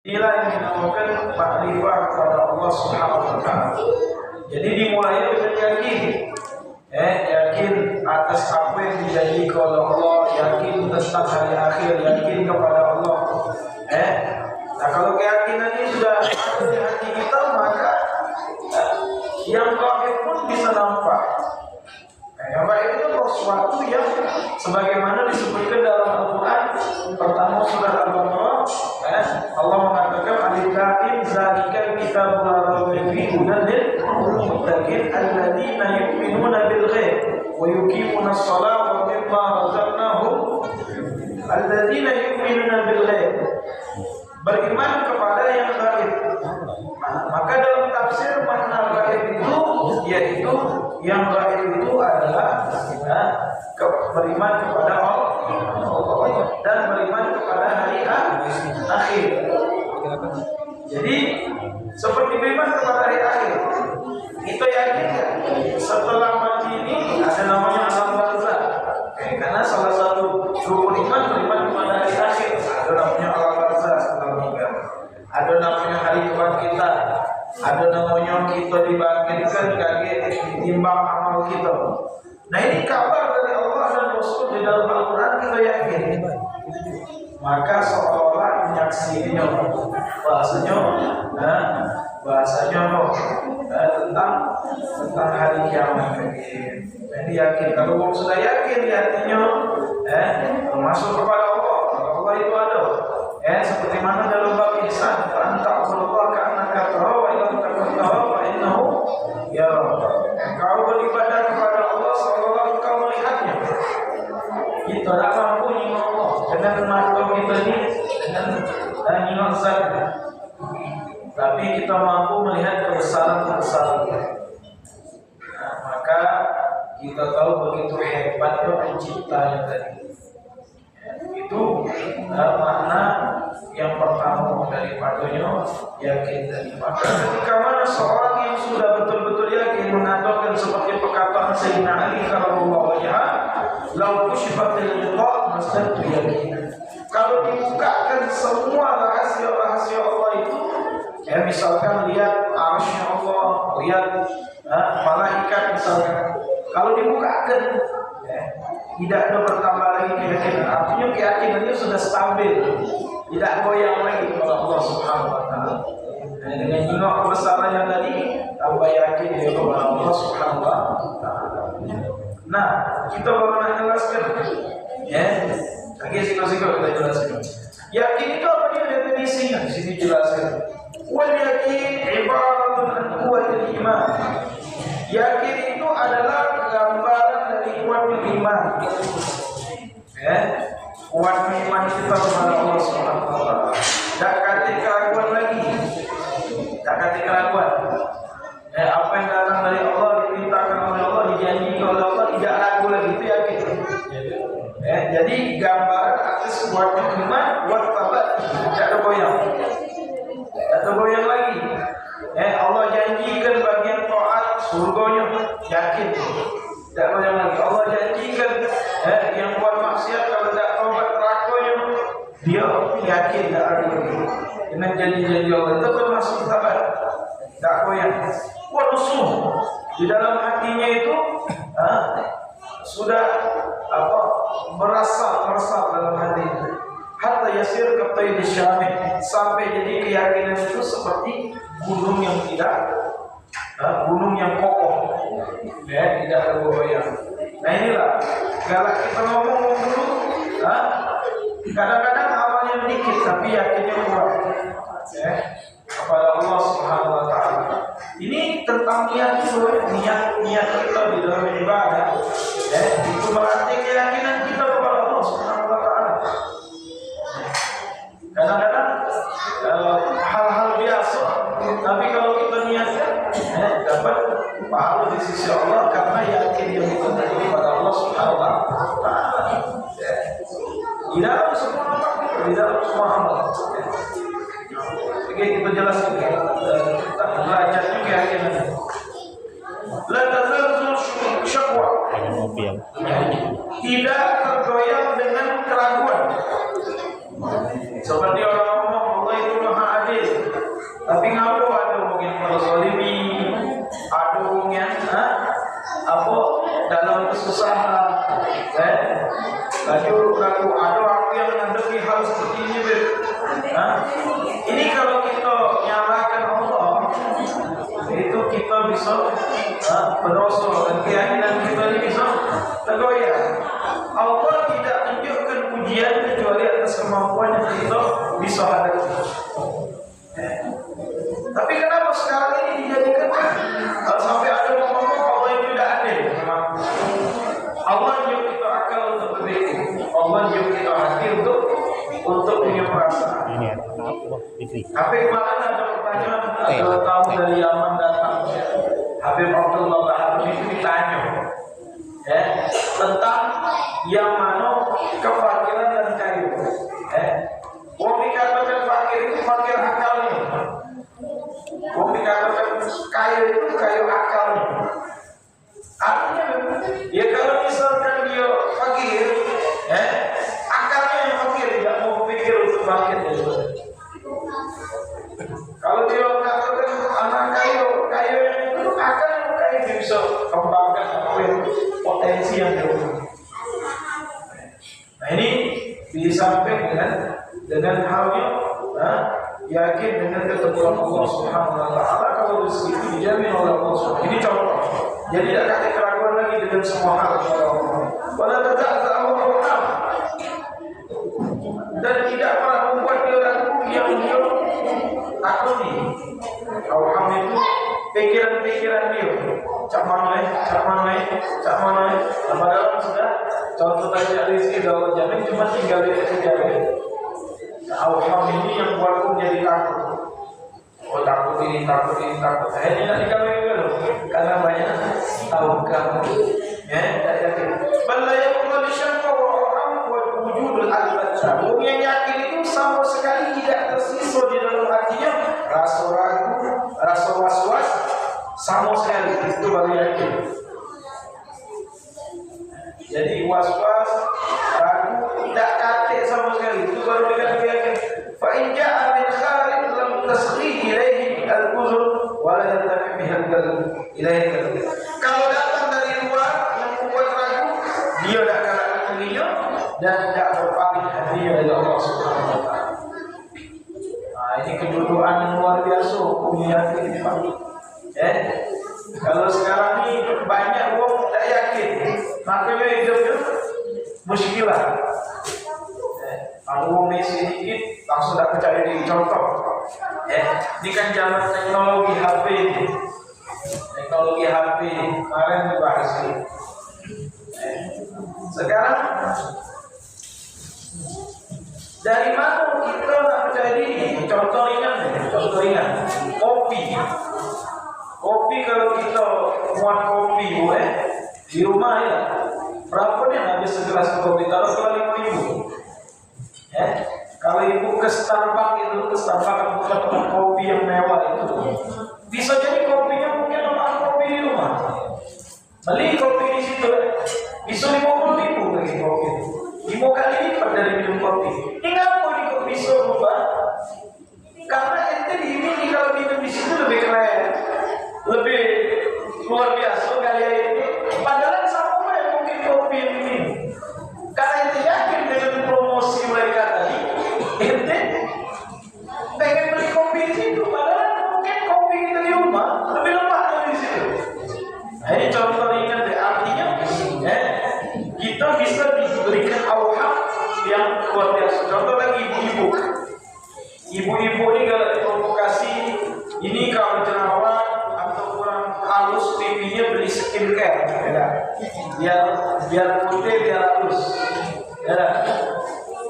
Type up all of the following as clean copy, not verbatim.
Inilah yang dinamakan makrifah kepada Allah Subhanahu wa Ta'ala. Jadi dimulai dengan yakin, yakin atas apa yang dijanjikan oleh Allah, yakin tentang hari akhir, yakin kepada Allah. Nah kalau keyakinan ini sudah ada di hati kita, maka yang gaib pun bisa nampak. Yang gaib itu sesuatu yang sebagaimana disebutkan dalam Al-Quran. Pertama surah Al-Baqarah, Allah mengatakan alif lam mim zalikal kitabul la raiba fihi hudan lil muttaqin alladzina yu'minuna bil ghaib wa yuqimuna ash-shalata wa mimma razaqnahum alladzina yu'minuna bil ghaib, beriman kepada yang gaib. Maka dalam tafsir makna gaib itu yaitu yang gaib itu adalah beriman kepada Allah dan beriman kepada hari akhir. Jadi seperti beriman kepada hari akhir, kita yakin setelah mati ini ada namanya alam barzakh. Karena salah satu rukun iman beriman kepada hari akhir. Ada namanya alam barzakh setelah meninggal. Ada namanya hari kebangkitan. Ada namanya kita dibangkitkan kaget ditimbang amal kita. Nah ini kabar dari Allah dan Rasul di dalam Al-Quran, kita yakin. Maka seolah-olah menyaksinya bahasanya tentang hari kiamat. Jadi yakin. Kalau orang sudah yakin di hatinya, masuk kepada Allah. Allah itu ada. Seperti mana dalam bab ihsan, anta Allah ka'annaka tarahu wa illam takun tarahu fa innahu yaraka. Kau beribadah kepada Allah seolah kau melihatnya. Kita tak mampu nyingok Allah dengan mata kita ini, dengan nyingok saja. Tapi kita mampu melihat kebesaran-kebesarannya. Maka kita tahu begitu hebatnya penciptanya tadi. Itu makna yang pertama daripadanya yakin tadi. Maka ketika mana seorang yang sudah betul-betul yakin mengatakan seperti perkataan Sayyidina Ali radhiyallahu anhu, "Lau kushifatil ghita masdatu yakin." Kalau dibukakan semua rahasia-rahasia Allah itu, misalkan lihat arsy Allah, lihat malaikat misalkan, kalau dibukakan tidak ada bertambah lagi keyakinan. Artinya keyakinannya sudah stabil, tidak goyang lagi kepada Allah Subhanahu wa Ta'ala. Dengan nyingok kebesarannya tadi, tambah yakin dia kepada Allah Subhanahu wa Ta'ala. Nah, kita baru nak jelaskan. Lagi sikit-sikit kita jelaskan. Yakin itu apa dia definisinya? Di sini jelaskan. Wal yakin ibaratun an quwwatil iman. Yakin itu adalah gambaran dari kuatnya iman. Kuatnya iman kita kepada Allah Subhanahu wa Ta'ala. Tak kata keraguan lagi. Tak kata keraguan. Apa yang datang dari Allah, diperintahkan oleh Allah, dijanjikan oleh Allah, tidak ragu lagi, itu yakin. Jadi gambaran atas kuatnya iman, kuat tabat, tidak ada goyang. Tak ada goyang lagi. Allah janjikan bagian taat surganya, yakin. Tak goyang lagi. Allah janjikan yang buat maksiat kalau tak taubat pelakunya, dia yakin tak ada lagi. Dengan janji-janji Allah itu termasuk tabat, tak goyang. Waduh, di dalam hatinya itu sudah meresap dalam hati. Hatta yasir katai disyamih, sampai jadi keyakinan itu seperti gunung yang kokoh, tidak ada goyang. Nah inilah galak kita ngomong dulu, kadang-kadang amalnya sedikit tapi yakinnya kuat, kepada Allah Subhanahu wa Ta'ala. Ini tentang niat kita di dalam ibadah, itu berarti keyakinan kita kepada Allah Subhanahu wa Ta'ala. Kadang-kadang hal-hal biasa, tapi kalau kita niatkan dapat pahala di sisi Allah karena yakin yang kita kepada Allah Subhanahu wa Ta'ala. Di dalam semua amal, di dalam semua amal. Oke, kita jelaskan kita belajarnya keyakinan. La tazalzul syakwa. Tidak tergoyang dengan keraguan. Seperti orang ngomong Allah itu Maha Tapi ngapa ada mungkin berzalimi, ada mungkin apa dalam kesusahan, Lalu ada aku yang menghadapi hal seperti ini, ini kalau kita nyalakan Allah, itu kita bisa berdosa dan keyakinan kita ini bisa tergoyah. Allah tidak tunjukkan pujian kecuali atas kemampuan yang kita bisa hadapi. Tapi kenapa sekarang ini dijadikan sampai ada orang ngomong Allah itu tidak adil? Allah yang kita akal untuk berpikir, Allah yang kita hati untuk punya perasaan. Habib mana ada pertanyaan? Ada tamu dari Yaman datang. Habib Abdullah Bahar itu ditanya, tentang yang mana kefakiran dan kayu. Orang dikatakan fakir itu fakir akalnya. Orang dikatakan kayu itu kayu akalnya. Artinya, ya kalau misalkan dia fakir, akalnya yang fakir, tidak mau pikir untuk fakir. Kalau dia mengatakan anak kayu yang itu akalnya kayu dia bisa kembangkan apa yang potensi yang dia punya. Nah ini disampaikan dengan halnya, yakin dengan ketentuan Allah Subhanahu Wa Taala. Kalau rezeki itu dijamin oleh Allah Subhanahu. Ini contoh. Jadi tidak ada keraguan lagi dengan semua hal. Wala taza'u al-haq. Dan tidak pernah membuat dia ragu yang dia takuni. Al-haq itu pikiran-pikiran dia. Cak mana. Padahal sudah contoh tadi rezeki kalau jamin cuma tinggal di sejarah. Al-haq ini yang buatku jadi takut. Oh takut ini. Saya tidak dikawin karena banyak tahu kamu. Tak yakin. Bala yang mengalishan kau orang buat wujud al-albad. Yang yakin itu sama sekali tidak tersisa di dalam hatinya rasa ragu, rasa was-was, sama sekali itu baru yakin. Jadi was-was, ragu, tidak katik sama sekali itu baru yakin. Fa in ja'a min kharij lam tasghih ilaihi al-uzur wa la yantafi bihi al-qalb ilaihi. Kalau datang dari luar yang membuat ragu, dia tidak akan mengingat dan tidak berpaling hatinya dari Allah Subhanahu Wa Taala. Nah, ini kedudukan yang luar biasa punya yakin. Kalau sekarang ini banyak orang tidak yakin, makanya hidupnya muskilah. Kalau orang sedikit langsung tak percaya diri. Contoh, ini kan zaman teknologi HP ini. Teknologi HP kemarin dibahas ini. Sekarang dari mana kita tak percaya diri? Contoh ingat, kopi kalau kita buat kopi, di rumah ya, berapa nih habis segelas kopi? Kalau 5.000. Kalau ibu ke Starbucks bukan kopi yang mewah itu, bisa jadi kopinya mungkin memang kopi di rumah. Beli kopi di situ, bisa 50.000 bagi kopi. 5 kali lipat dari minum kopi. Ingat di kopi bisa berubah, karena ente ini kalau minum di situ lebih keren, lebih luar biasa gaya itu. Padahal sama yang mungkin kopi yang ini. Karena ente yakin dengan promosi mereka tadi, ente pengen beli kopi di situ, padahal mungkin kopi kita di rumah lebih lemah dari situ. Nah, ini contoh ingat deh, artinya kita bisa diberikan al-haq yang luar biasa. Contoh lagi ibu-ibu ini kalau diprovokasi, ini kalau jerawat atau kurang halus pipinya beli skincare, biar putih, biar halus.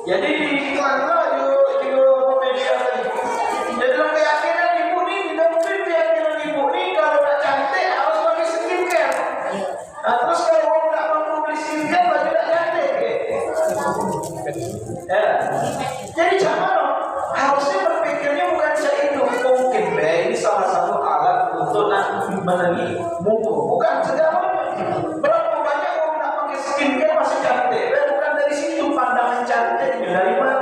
Jadi di iklan juga media tadi. Jadi dalam keyakinan ibu ini, dalam keyakinan ibu ini kalau tak cantik harus pakai skincare. Nah, terus kalau orang tak mampu beli skincare, baju tak cantik. Jadi jangan harusnya berpikirnya bukan saya itu mungkin ini salah satu alat untuk menengi muka, bukan segalanya. Berapa banyak orang tak pakai skincare masih cantik? Bukan dari situ pandangan cantik dari mana?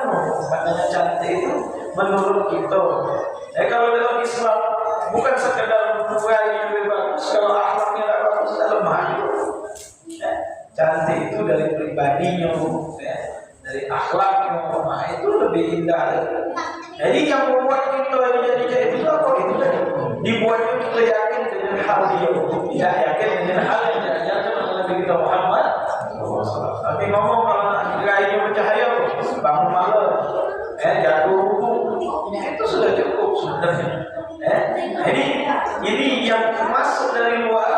Pandangan cantik itu menurut kita. Kalau dalam bukan sekedar buahnya lebih bagus, kalau akhlaknya tidak bagus, tidak lemah. Cantik itu dari pribadinya, dari akhlaknya, itu lebih indah. Jadi yang membuat kita jadi itu apa? Itu tadi dibuatnya kita yakin dengan hal dia, tidak yakin dengan hal yang diajarkan oleh Nabi kita Muhammad. Tapi ngomong kalau gayanya bercahaya, bangun malam, jatuh ruku, itu sudah cukup sebenarnya. Jadi ini yang masuk dari luar,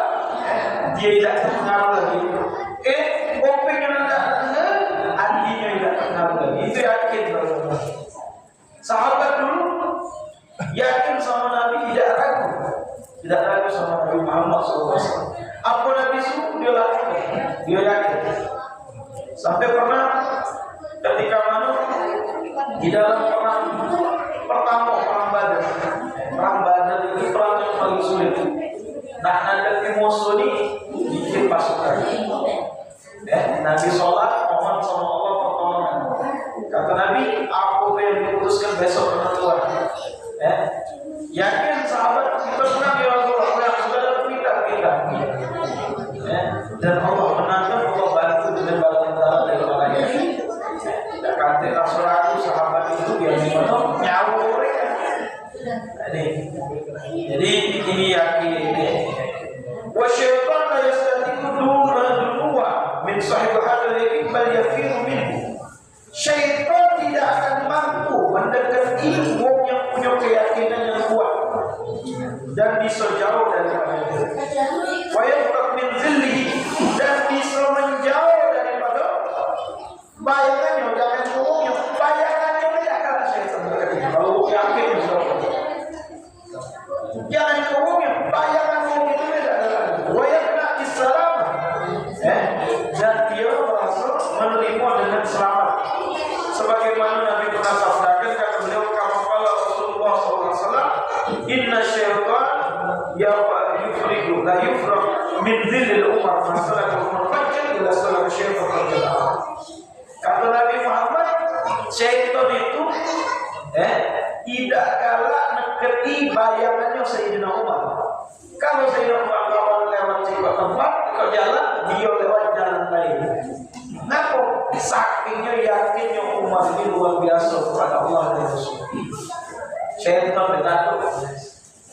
dia tidak terpengaruh lagi. Kopengnya tidak dengar, anjingnya tidak terpengaruh lagi. Itu yakin kalau sahabat dulu yakin sama Nabi, tidak ragu sama Nabi Muhammad SAW. Apa Nabi suruh dia lakukan, dia yakin. Sampai pernah ketika mana di dalam perang pertama, perang Badar ini perang yang paling sulit. Nah, ada musuh ini bikin pasukan. Nabi sholat, mohon sama Allah pertolongan. Kata Nabi, aku yang diputuskan besok akan keluar. Yakin sahabat kita menang ya Rasulullah, yang sudah ada kita. Dan Allah menangkan, Allah bantu dengan bala dari orang lain. Kata Rasulullah, sahabat itu dia nyawa mereka. Jadi ini yakin. Wa syaitan la yastatiku dua min sahib hadal yakin bal yafiru minhu. Syaitan tidak akan mampu mendekati ilmu yang punya keyakinan yang kuat dan bisa jauh daripadanya. Wa yafraq min zillihi, dan bisa menjauh daripada bayangannya. Jangan ngomongnya bayangannya tidak akan syaitan berkata. Kalau yakin jangan ngomongnya bayangannya itu tidak ada. Wa yaqna bisalam, dan dia merasa menerima dengan selamat. Sebagaimana Nabi pernah sabdakan, kata beliau, kama qala Rasulullah SAW, inna syaitan yufridu la yufraq min dhillil umar masalaka al-fajr ila salam syaitan fajr. Kata Nabi Muhammad, syaitan itu tidak kalah neketi bayangannya Sayyidina Umar. Kalau Sayyidina Umar lewat sebuah tempat, kalau jalan, dia lewat jalan lain. Kenapa? Sakingnya yakinnya Umar ini luar biasa kepada Allah dan Rasul. Syaitan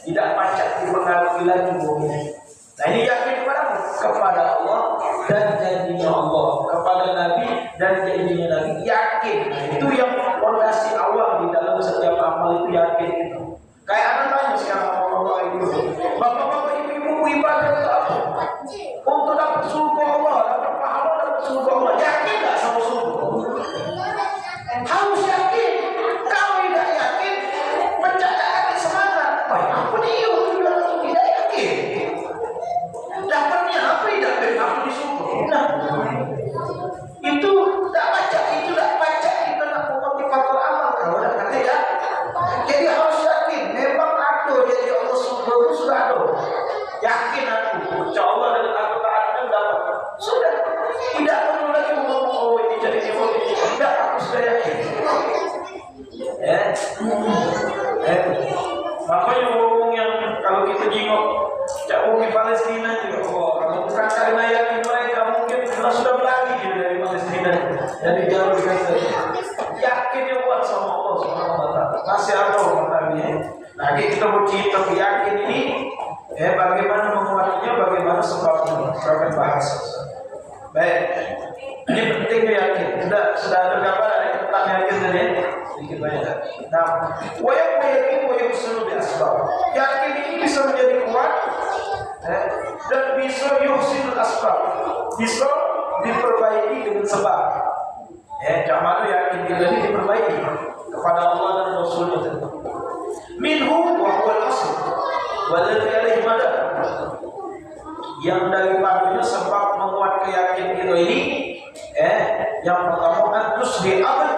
tidak pacak dipengaruhi lagi bumi. Nah, ini yakin kepada Allah dan janjinya Allah, kepada Nabi dan janjinya Nabi, yakin. Nah, itu yang fondasi awal di dalam setiap amal, itu yakin itu. Kayak anak tanya sekarang bapak-bapak ibu, bapak-bapak ibu ibadah itu apa? Untuk dapat surga Allah, dapat pahala, dapat surga Allah. Yakin nggak sama surga? Harus yakin. Kalau tidak yakin, mencatatkan semangat. Apa dia tidak yakin? Dapatnya apa tidak? Aku di surga. Nah, itu tak baca, itu tak baca. Kita nak memotivator amal. Kalau dah kata ya, jadi harus yakin. Memang ada jadi Allah surga itu sudah ada. Yakin aku, insya Allah dengan aku taat dan dapat. Sudah, tidak perlu lagi ngomong oh ini jadi ini. Tidak, aku sudah yakin. Makanya ngomong yang kalau kita jengok jauh di Palestina juga, kalau bukan karena yakin mereka mungkin kita sudah berlari dari Palestina, dari jauh di Gaza. Yakin yang buat sama Allah Subhanahu wa Ta'ala. Masih ada orang Nabi. Nah, kita bercerita yakin ini, bagaimana menguatnya, bagaimana sebabnya, akan bahas. Baik, ini penting yakin. Sudah ada gambaran tentang yakin tadi. Sedikit banyak. Nah, wayak yakin, wayak suruh di asbab. Yakin ini bisa menjadi kuat, dan bisa yuhsinul asbab, bisa diperbaiki dengan sebab. Jangan yakin kita ini diperbaiki kepada Allah dan Rasulnya. Minhu wa huwa al-asl waladhi alaihi madad. Yang daripadanya sebab menguat keyakinan kita ini, yang pertama antus di abad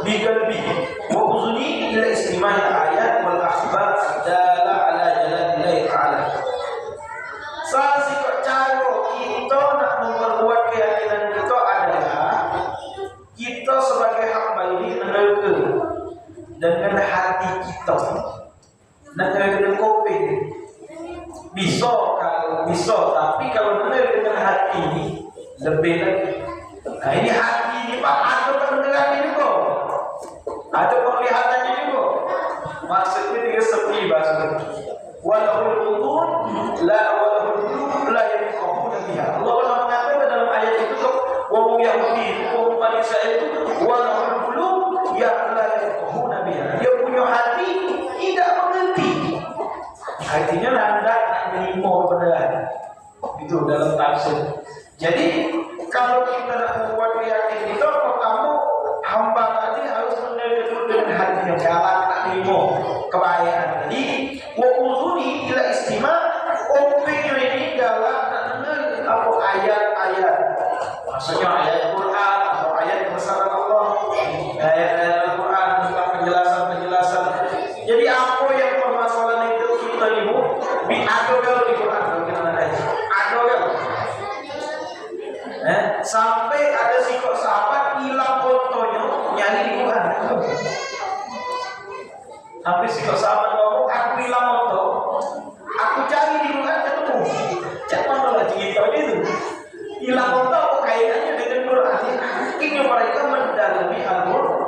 di qalbi wa uzuni ila istimai ayat wal akhbar dala ala jalalillahi ta'ala. Salah satu cara kita nak memperkuat keyakinan kita adalah kita sebagai hamba ini menerka dengan hati kita. dengan kopi bisa, kalau bisa, tapi kalau dengar dengan hati ini lebih lagi. Nah ini hati ini Pak, ada pendengarannya juga, ada penglihatannya juga. Maksudnya dia sepi bahasa. Walahul qulub la yafqahuna biha. Allah mengatakan dalam ayat itu tuh, wong Yahudi, wong Malaysia itu walahul qulub ya la yafqahuna biha. Dia punya hati tidak mengerti. Artinya nanda menerima kebenaran. Itu dalam tafsir. Jadi kalau kita nak membuat keyakinan itu, pertama hamba tadi harus menerima dengan hati yang jalan nak menerima kebaikan. Jadi wa'udhuni ila istima' opinyo ini galak dan dengar apa ayat-ayat, maksudnya ayat Quran atau ayat kebesaran Allah, ayat Al-Quran tentang penjelasan-penjelasan. Jadi apa yang permasalahan itu kita ibu ada kalau di Quran, kalau kita ada kalau sampai ada sikap sahabat hilang fotonya nyari di Quran. Sampai sikap sahabat ngomong, aku hilang foto, aku cari di Quran ketemu. Jangan malah cerita itu. Hilang foto apa kaitannya dengan Quran? Akhirnya mereka mendalami Al-Quran.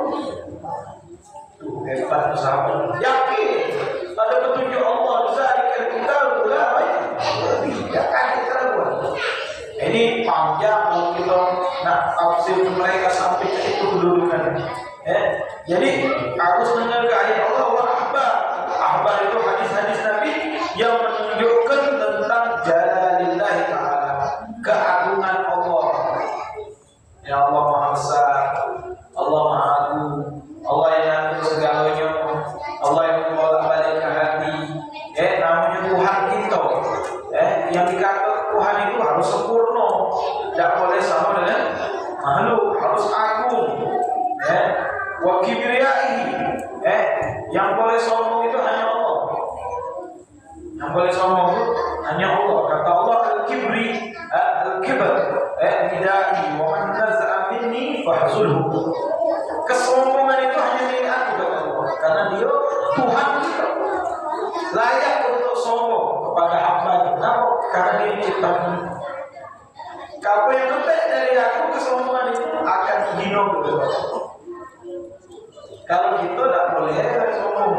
Tuh hebat tuh sahabat. Yakin ada petunjuk Allah. Zalikal kitabul la raiba fihi. Jangan keraguan. Ini panjang kalau kita nak tafsir mereka sampai ke itu kedudukan. Jadi harus mendengar ayat Allah wa ahbar. Ahbar itu hadis-hadis Nabi yang menunjukkan tentang jalalillahi ta'ala, keagungan Allah. Ya Allah Maha Besar, Allah Maha Agung, Allah yang ngatur segalanya, Allah yang membolak-balik hati. Namanya Tuhan kita. Yang dikatakan Tuhan itu harus sempurna, tidak boleh sama dengan makhluk, harus agung. Wa kibriyaihi, yang boleh sombong itu hanya Allah. Yang boleh sombong itu hanya Allah. Kata Allah al-kibri, al-kibr, nidai wa man naza'a minni fahzulhu. Kesombongan itu hanya milik aku, kata Allah, karena dia Tuhan kita. Layak untuk sombong kepada hamba-Nya. Kenapa? Karena dia ciptaan. Kalau yang lebih dari aku, kesombongan itu akan hina kepada Allah. Kalau kita tidak boleh sombong,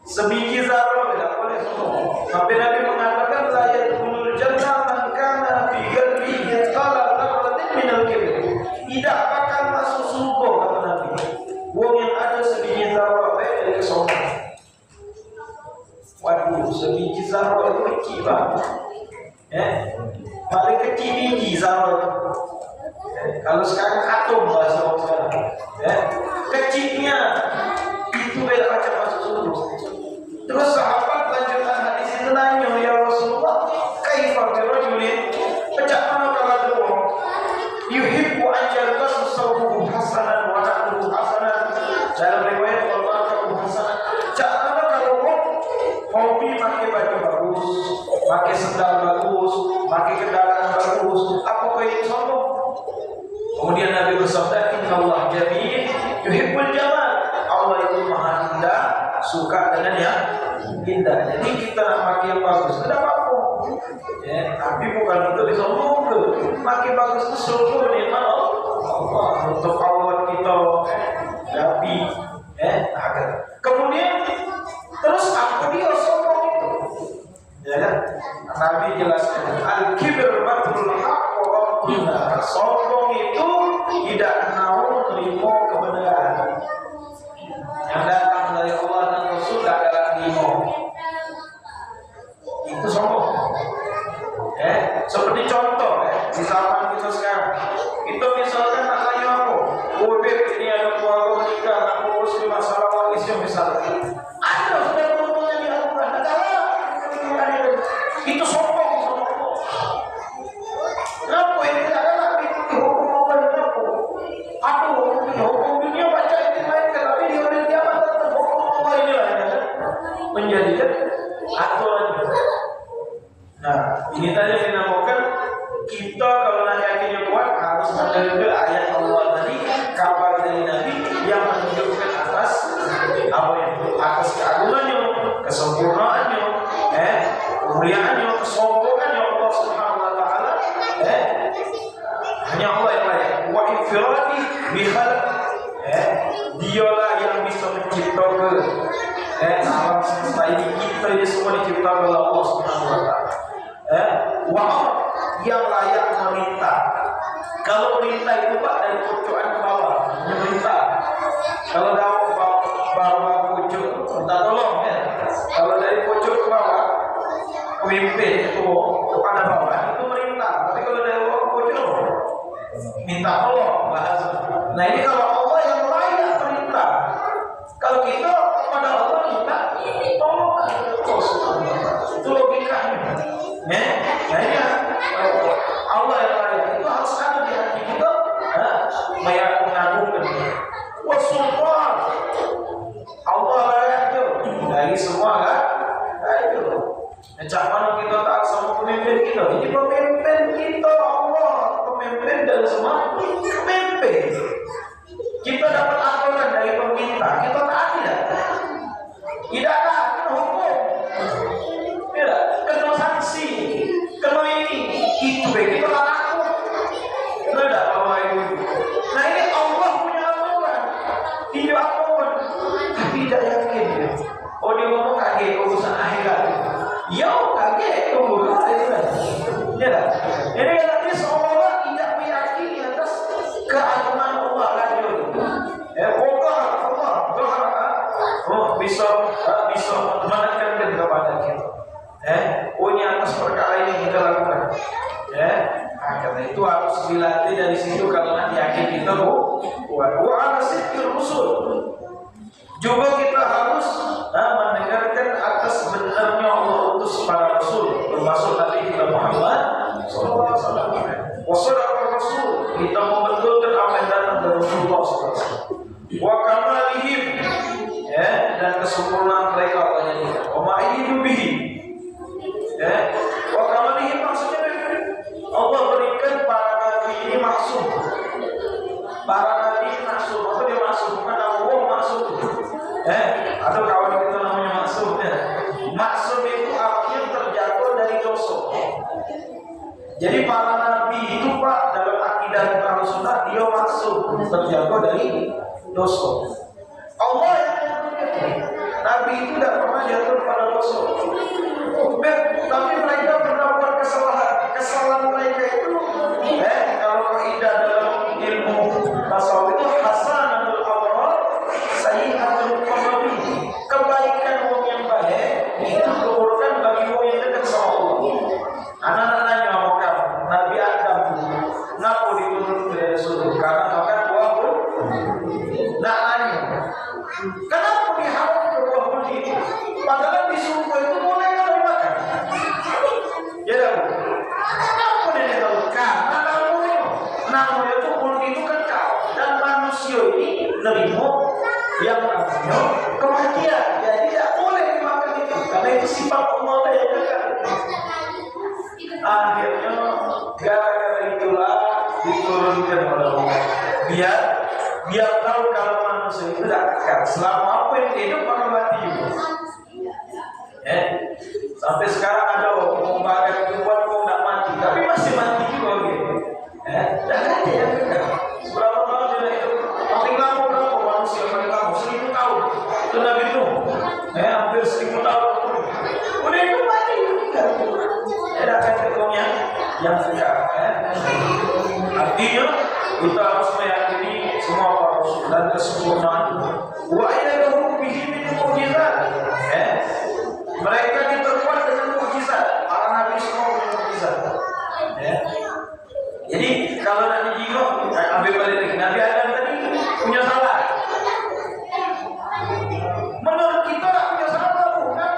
sebiji zarah tidak boleh sombong. Sampai Nabi mengatakan la yadkhulul jannah man kana fi qalbihi mithqala dzarratin minal kibr. Tidak akan masuk surga, kata Nabi, wong yang ada sebiji zarah dari kesombongan. Waduh, sebiji zarah itu kecil banget. Paling kecil biji zarah. Kalau sekarang atom bahasa orang sekarang, kecilnya itu beda macam masuk surga. Terus sahabat lanjutan hadis itu nanya, ya Rasulullah, kaifa birajulin, macam mana kalau dia yuhibbu an yalbasa sawbuhu hasanan wa na'luhu hasanan. Dalam riwayat al-Bukhari hasanan. Macam mana kalau hobi pakai baju bagus, pakai sandal bagus, pakai kendaraan bagus, apakah itu sombong? Kemudian Nabi bersabda, Inna Allah jamil yuhibbul jamal. Allah itu maha indah, suka dengan yang indah. Jadi kita nak pakai yang bagus, tidak apa-apa. Tapi bukan untuk disombongkan. Pakai bagus itu syukur nikmat Allah untuk awal kita. Tapi, kemudian terus apa dia sombong itu? Ya kan? Nabi jelaskan, al-kibr batrul haqq wa batrul nar. Sombong itu tidak mau menerima kebenaran yang datang dari Allah dan Rasul, tidak ada terima. Itu sombong. Seperti contoh di zaman kita sekarang, kita misalkan nak tanya apa, ini ada keluarga menikah, nak urus masalah warisnya misalnya, ada sudah kebetulan dilakukan, negara itu sombong. Kenapa ini ada lagi hukum apa ini apa? Aduh, hukum dunia baca ini lain, tapi di hari kiamat tetap hukum apa ini lain, menjadikan aturan. Nah, ini tadi yang dinamakan kita kalau nak yakinnya kuat harus mendengar ayat Allah tadi, kabar dari Nabi yang menunjukkan atas apa itu, atas keagungannya, kesombongan. alam semesta ini kita semua diciptakan oleh Allah Subhanahu wa taala. Yang layak meminta. Kalau perintah itu Pak dari pojokan ke bawah, meminta. Kalau dari bawah pojok minta tolong ya. Kalau dari pojok ke bawah, pemimpin itu kepada bawah itu merintah. Tapi kalau dari bawah ke pojok minta tolong bahasa. Nah ini kalau Allah yang layak perintah. Kalau kita kepada Allah minta tolong, itu logikanya. Nah ini Allah yang layak itu harus ada di hati kita, mengagungkan. Wasultan Allah layak itu dari semua kan? Itu. Macam mana kita tak sama pemimpin kita? Ini pemimpin kita Allah, pemimpin dari semua pemimpin. Kita dapat aturan dari pemerintah, kita taat tidak? Tidak taat, kena hukum. Tidak, kena sanksi, kena ini. Itu kita tak takut. Tidak, Allah itu. Nah ini Allah punya aturan, tidak aturan, tapi tidak yakin. Oh dia ngomong kaget urusan akhirat. Ya kaget urusan akhirat. Ya tak? Ini nanti seolah tidak meyakini atas keagungan Allah lagi. Allah bisa menekankan kepada kita. Ini atas perkara ini kita lakukan. Karena itu harus dilatih dari situ kalau nanti yakin kita kuat. Wa asyikir rusul. Juga kita harus mendengarkan atas benarnya Allah utus para rasul, termasuk Nabi kita Muhammad sallallahu alaihi wasallam. Wa sadaqa rasul, kita membetulkan apa yang datang dari Rasulullah sallallahu alaihi wasallam. Wa kamalihim, dan kesempurnaan mereka Allah ini. Wa ma'idu bihi. Wa kamalihim maksudnya Allah berikan para nabi ini maksum. Para nabi ini maksum. Apa dia maksum? Bukan Allah maksum. Ada kawan kita namanya maksum ya. Maksum itu artinya terjatuh dari dosa. Jadi para nabi itu Pak dalam akidah Ahlus Sunnah dia maksum terjatuh dari dosa. Allah yang nabi itu tidak pernah jatuh pada dosa. Tapi mereka mendapat kesalahan mereka itu kalau kaidah dalam ilmu tasawuf itu hasanatul abrar sayyi'atul qamabi. Kebaikan orang yang baik itu keburukan bagi orang yang dekat sama Allah. Anak-anak nanya sama kamu, Nabi Adam kenapa dituntut dari surga? Karena makan buah pun. Nak nanya, kenapa diharam ke buah pun itu? Padahal di surga itu boleh kalau makan. Ya tahu. Kenapa dia tahu? Karena namanya itu pun itu kekal dan manusia ini nerimo yang namanya kematian. Jadi tidak boleh dimakan itu karena itu sifat Allah yang kekal. Akhirnya gara-gara itulah diturunkan oleh Allah. Biar tahu kalau manusia itu tidak kekal. Selama apa yang hidup akan mati juga. Sampai sekarang ada pembagian keluar kok tidak mati, tapi masih mati juga gitu. Dan ada yang kekal. Berapa tahun dia hidup? Paling lama berapa manusia paling lama? 1000 tahun. Itu Nabi Nuh. Hampir 1000 tahun. Udah itu mati. Ada kan ketuanya yang kekal. Artinya kita harus meyakini semua para rasul dan kesempurnaan. Wa ayyadahu bihi min mu'jizat. Mereka diperkuat dengan mukjizat. Para nabi semua punya mukjizat. Jadi kalau Nabi Jiro, ambil balik lagi. Nabi Adam tadi punya salah. Menurut kita tak punya salah, bukan?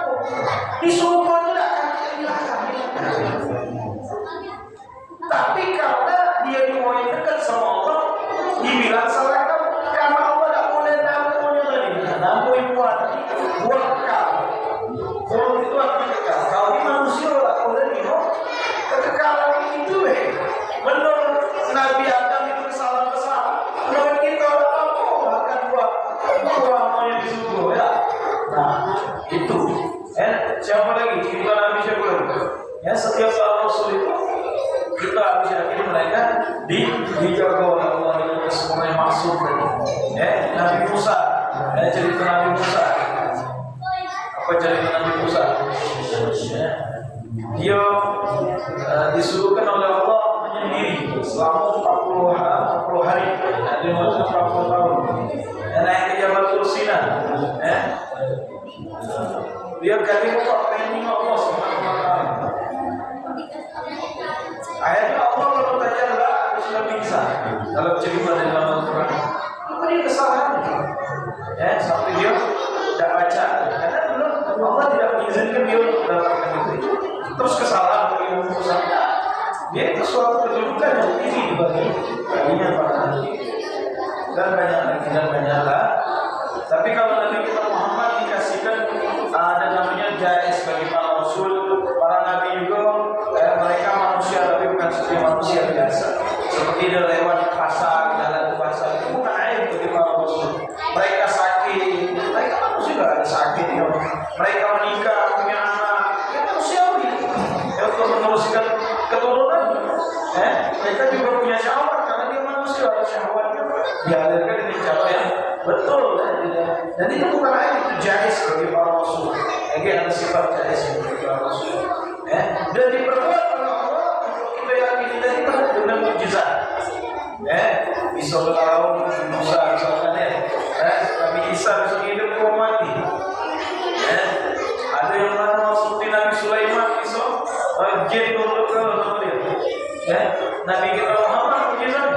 Disuruh tidak akan dilakukan. Tapi karena dia dimauin dekat sama Allah, dibilang salah kamu. Karena Allah tak boleh namunya tadi. Namuin buat kau. Kalau itu artinya kekal. Kalau ini manusia tak boleh dimau. Kekekalan itu menurut Nabi Adam itu kesalahan-kesalahan. Menurut kita orang akan buat maunya di surga ya. Nah itu. Siapa lagi? Kita Nabi siapa lagi? Ya setiap rasul itu kita harus yakin mereka dijaga oleh Allah dengan semuanya maksud. Nabi Musa, cerita Nabi Musa. Apa jadi Nabi Musa? Dia disuruhkan oleh Allah menyendiri selama 40 hari. Dia masuk 40 tahun. Naik ke Jabal Tursina. Dia ganti kok pending Allah Subhanahu wa taala. Ayatnya Allah bertajalla sudah bisa dalam cerita dalam Al-Quran. Apa dia kesalahan? Sampai dia tidak baca karena belum Allah tidak mengizinkan dia mendapatkan itu. Terus kesalahan bagi Musa. Dia itu suatu kedudukan yang tinggi baginya para nabi. Dan banyaklah. Tapi kalau Nabi kita Muhammad dikasihkan ada namanya jais bagi para rasul, para nabi juga mereka manusia tapi bukan seperti manusia biasa. Seperti dia lewat pasar, jalan ke pasar itu bukan aib bagi para rasul. Mereka sakit, mereka manusia juga ada sakit. Mereka menikah, punya anak, ya manusiawi. Untuk meneruskan keturunan, mereka juga punya syahwat karena dia manusia ada syahwatnya. Dialirkan dengan cara yang betul dan itu bukan aib, itu jais bagi para rasul. Lagi ada sifat jais bagi para rasul. Dan diperkuat oleh Allah untuk kita yakini tadi dengan mukjizat. Bisa berlalu Musa misalkan Nabi Isa bisa hidup ke mati. Ada yang mana seperti Nabi Sulaiman bisa jin turun ke dia. Nabi kita Muhammad mukjizat.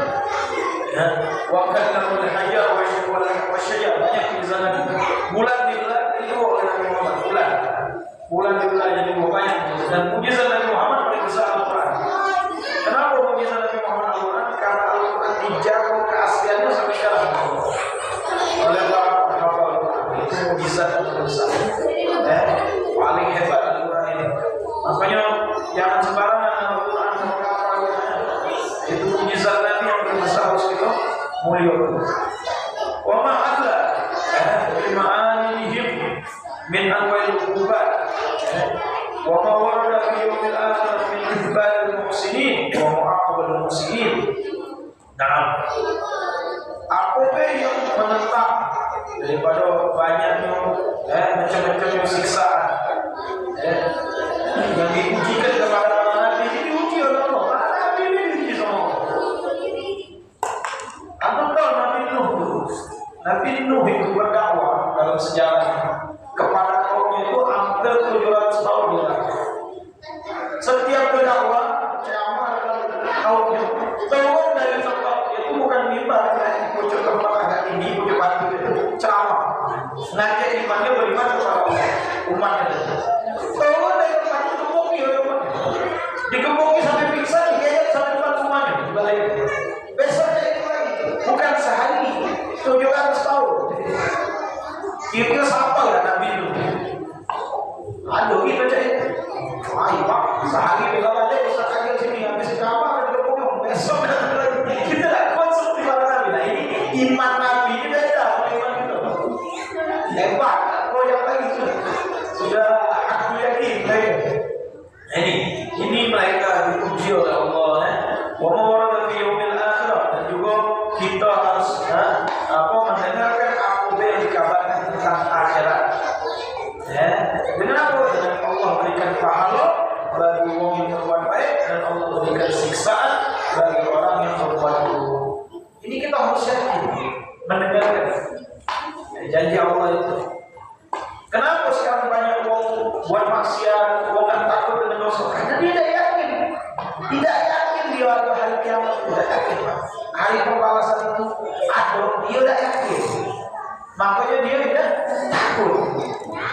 Wa kallamul hayya wa syajja banyak mukjizat Nabi. Bulan itu oleh Nabi Muhammad bulan jadi banyak dan mukjizat Nabi Muhammad paling besar Al-Quran. Kenapa mukjizat Nabi Muhammad Al-Quran? Karena Al-Quran dijaga keasliannya sampai sekarang oleh para penghafal Al-Quran. Itu mukjizat yang besar. Paling hebat Al-Quran ini. Makanya jangan sembarangan Al-Quran itu mukjizat Nabi yang terbesar harus kita muliakan. Wa ma'alla bima'anihim min anwa'il uqubat wa ma warada fi yawmil akhir min ihbalil muhsinin wa mu'aqabatil muhsinin. Nah, apa yang menentang daripada banyaknya macam-macam siksaan yang diujikan kepada Nabi, diuji oleh Allah. Nabi diuji sama Allah. Nabi Nuh itu berdakwah dalam sejarah kepada kaumnya itu hampir 700 tahun dia. Setiap berdakwah ceramah dalam kaumnya turun dari tempat itu bukan mimbar yang pucuk tempat agak tinggi pucuk batu itu ceramah. Nanti imannya beriman kepada umatnya. Turun dari tempat itu dikepungi oleh umatnya. Dikepungi sampai pingsan, digayat sampai depan rumahnya di balai. Besoknya itu lagi bukan sehari 700 tahun. Kira siapa ya Nabi itu? Aduh kita cek. Ayo Pak, sehari bila aja bisa kaget sini habis kapan ada dikepungi besok lagi. Kita tak konsep di mana Nabi. Nah ini iman Nabi ini beda sama iman kita. Hebat, koyak lagi sudah aku yakin mereka. Ini mereka diuji oleh Allah. Wa ma warada fi yaumil akhir dan juga kita harus mendengarkan apa yang dikabarkan tentang akhirat. Dengan apa? Dengan Allah berikan pahala bagi orang yang berbuat baik dan Allah berikan siksaan bagi orang yang berbuat buruk. Ini kita harus yakin mendengarkan janji Allah itu. Kenapa sekarang banyak orang buat maksiat, orang takut dengan dosa? Karena dia tidak yakin dia ada hari kiamat, tidak yakin. Hari pembalasan itu ada, dia tidak yakin. Makanya dia tidak takut.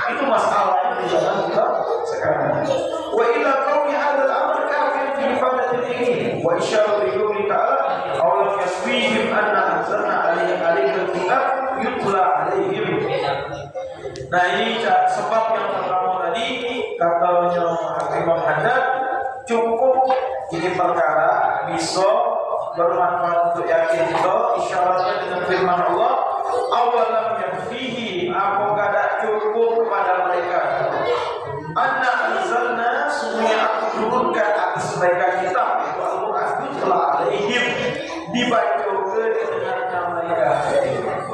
Itu masalahnya di dalam kita sekarang. Wa ila qaumi hadzal amr kafir fi ifadatil ilmi wa isyara bi qawli ta'ala aw lam yasfihim anna anzalna alaikal kitab yutla alaihim. Nah ini sebab yang pertama tadi katanya Imam Haddad, cukup ini perkara bisa bermanfaat untuk yakin kita. Isyaratnya dengan firman Allah, awalam yakfihi, apakah tak cukup kepada mereka anna anzalna, sungguh aku turunkan atas mereka kitab itu Al-Quran yutla alaihim, dibaca ke dengarnya mereka.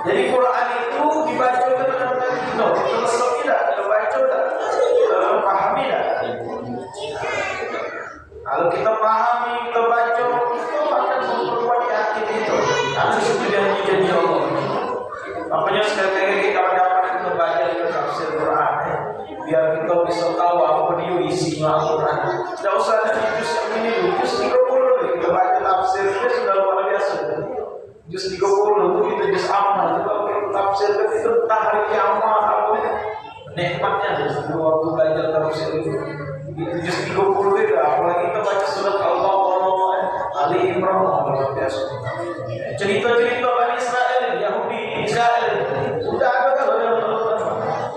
Jadi Quran itu dibaca ke dengarnya kita. Kalau tidak baca tak kita pahami, kita baca, itu akan memperkuat yakin itu. Karena itu janji Allah. Makanya sekali-kali kita mendapat kita baca tafsir Quran, biar kita bisa tahu apa dia isinya Al-Quran. Tidak usah ada juz yang ini, juz 30 kita baca tafsir itu sudah luar biasa. Juz 30 itu kita juz amal. Kalau kita tafsir itu tentang hari kiamat, nikmatnya waktu belajar tafsir itu juz 30 itu. Apalagi kita baca surat Al-Baqarah, Ali Imran, luar biasa. Cerita-cerita Bani Israel, Yahudi, Israel, sudah ada kalau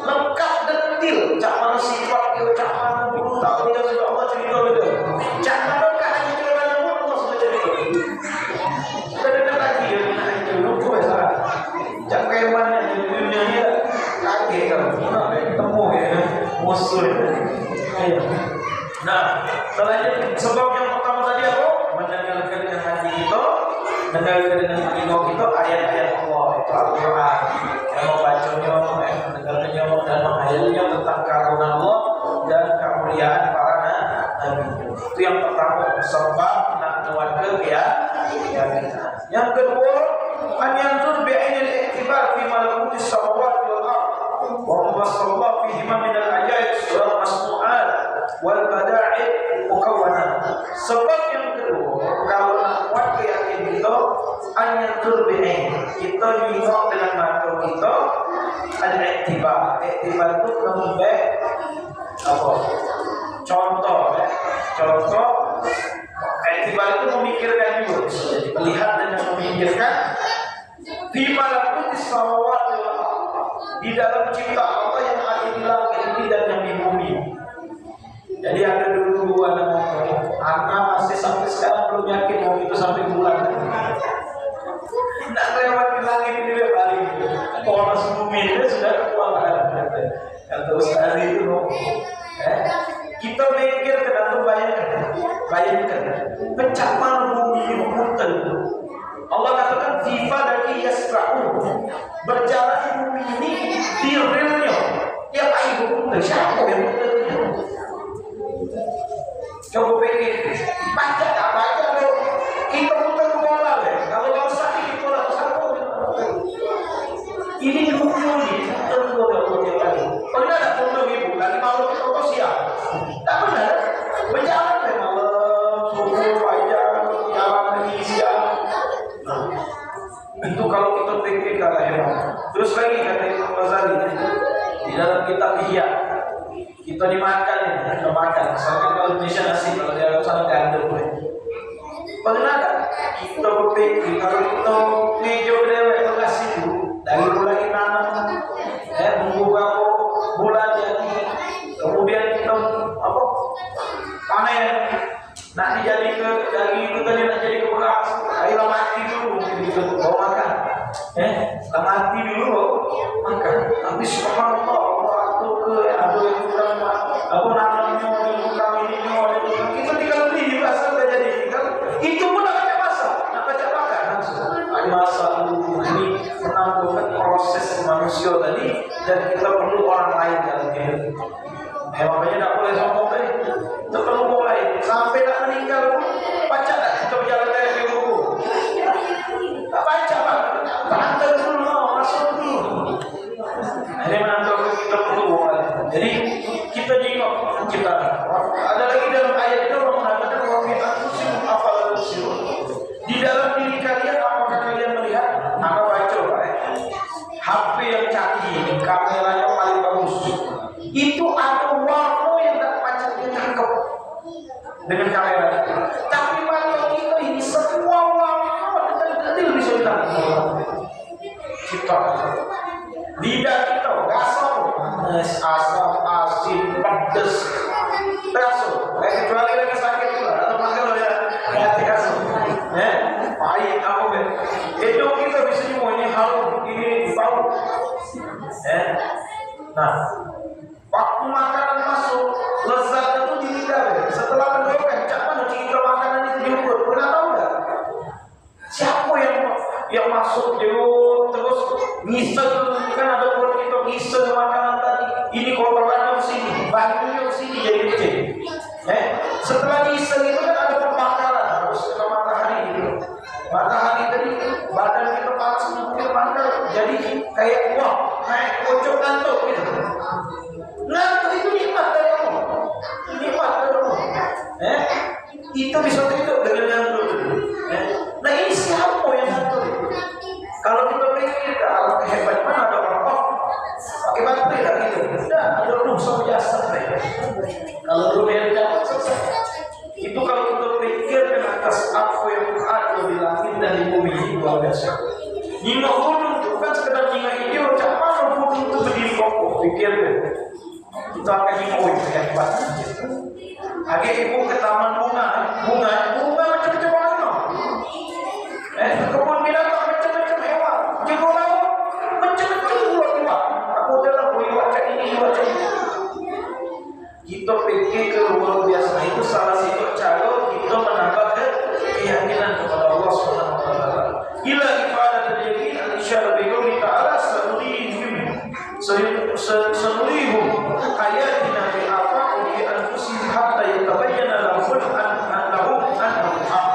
lengkap detil. Cak mana sifat dia, cak mana brutal dia, sudah Allah cerita betul. Cak mana hanya cerita pun Allah sudah cerita. Sudah dekat lagi ya, itu lupa salah. Cak kayak mana di dunia ni kaget kalau nak ketemu ya musuh. Nah, selanjutnya sebab yang pertama tadi apa? Mendengarkan dengan hati kita, mendengarkan dengan telinga kita ayat-ayat Allah itu Al-Quran. Yang membacanya, mendengarkannya dan menghayalnya tentang keagungan Allah dan kemuliaan para nabi. Itu yang pertama, sebab nak nuwatkan ya kita. Yang kedua, an yanzur bi'ainil i'tibar fi malakutis samawati wal ardh wa ma sallallahu fihi min al-ajaib wal masnu'at wal bada'id mukawwanah. Sebab yang kedua, kalau nak kuat keyakinan kita, an yanzur bi'ain, kita tengok dengan mata kita. Al-i'tibar, i'tibar itu mengambil apa? Contoh, contoh. I'tibar itu memikirkan juga, jadi melihat dan memikirkan. Di malakutis samawati wal ardh, di dalam cipta Allah yang ada di langit ini dan yang di bumi. Jadi ada dulu anak masih sampai sekarang belum yakin mau itu sampai bulan. Nak lewat di langit ini dia balik. Orang bumi ini sudah kekuatan. Kata Ustaz itu, kita mikir atau bayangkan pencapaian bumi ini memutar. Allah katakan FIFA dari yasra'un, berjalan bumi ini di realnya. Tiap air memutar, siapa yang memutarnya? Coba pikir, baca tak baca lo, kita putar bola deh. Kalau yang sakit bola siapa? Ini dulu nih, putar bola tiap kali. Pernah tak putar ibu? Kali malam kita siap. Tak pernah. Berjalan deh malam, subuh, fajar, jalan lagi siang. Itu kalau kita pikir kata hebat. Terus lagi kata Imam Ghazali di dalam kitab Ihya. Kita dimakan ini, kita makan. Misalkan kalau Indonesia nasi, kalau dia sana gandum. Pernah tak kita berpikir kalau kita ngejo dewek lokasi dulu dari mulai tanam, bumbu berapa bulan jadi, kemudian kita apa panen, nak dijadi ke dari itu tadi nak jadi ke beras, ayolah mati dulu kita bawa makan, mati dulu makan. Tapi subhanallah waktu ke ada yang kurang apa namanya kita tinggal beli pasar dah jadi tinggal itu pun nak baca pasar, nak baca makan langsung. Ada masa ini menangguhkan proses manusia tadi dan kita perlu orang lain dalam hidup. Makanya tak boleh sombong tadi. Kita perlu orang lain sampai tak meninggal pun baca tak kita berjalan dari buku. Tak baca pak, tak hantar dulu, masuk dulu. Ini menangguhkan kita perlu orang lain. Jadi kita jengok kita. Ada lagi dalam ayat itu Allah mengatakan wa fi anfusikum afala tubsirun. Di dalam diri kalian apakah kalian melihat? Maka baca Pak. HP yang canggih, kameranya paling bagus. Itu ada warna yang tak pacak ditangkap dengan kamera. Tapi mata kita ini semua warna detail bisa ditangkap. Kita lidah kita gasau, manis, asam, asin, pedas, terasa. Kecuali lagi sakit pula atau makan ya hati asam, pahit apa ben. Itu kita bisa semua ini harum, ini bau. Nah, waktu makanan masuk, lezat itu di lidah. Setelah mendoakan, cak mana kita makanan itu di mulut. Pernah tahu nggak? Siapa yang masuk terus ngisel, kan ada buat kita ngisel makanan tadi. Ini kotorannya ke sini, bahannya ke sini jadi kecil. Setelah diiseng itu kan ada pembakaran, harus kena matahari gitu. Matahari tadi badan kita panas mungkin bakar, jadi kayak uap naik pojok ngantuk gitu. Ngantuk itu nikmat dari Allah, nikmat dari Allah. Itu bisa tidur dengan ngantuk. Nah ini siapa yang ngantuk? Kalau kita pikir kalau hebat mana ada orang pakai baterai lah gitu. Tidak, ada rusak biasa. Kalau dunia tidak selesai. Itu kalau kita pikir ke atas apa yang ada di langit dan di bumi ini luar biasa. Nyimak gunung bukan sekedar nyimak video, cak mana gunung itu berdiri kokoh. Pikir deh. Kita akan nyimak yang hebat. Agak ibu ke taman bunga macam-macam warna. Kebun binatang macam-macam hewan. Jenguk laut macam-macam buat. Aku dalam buat cak ini, buat cak ini. Kita pikir ke luar biasa itu salah satu cara kita menambah keyakinan kepada Allah Subhanahu wa taala. Ila ifadah terjadi al-isyara bi qouli ta'ala sanurihum ayatina fi afaqi anfusihim hatta yatabayyana lahum annahum haq.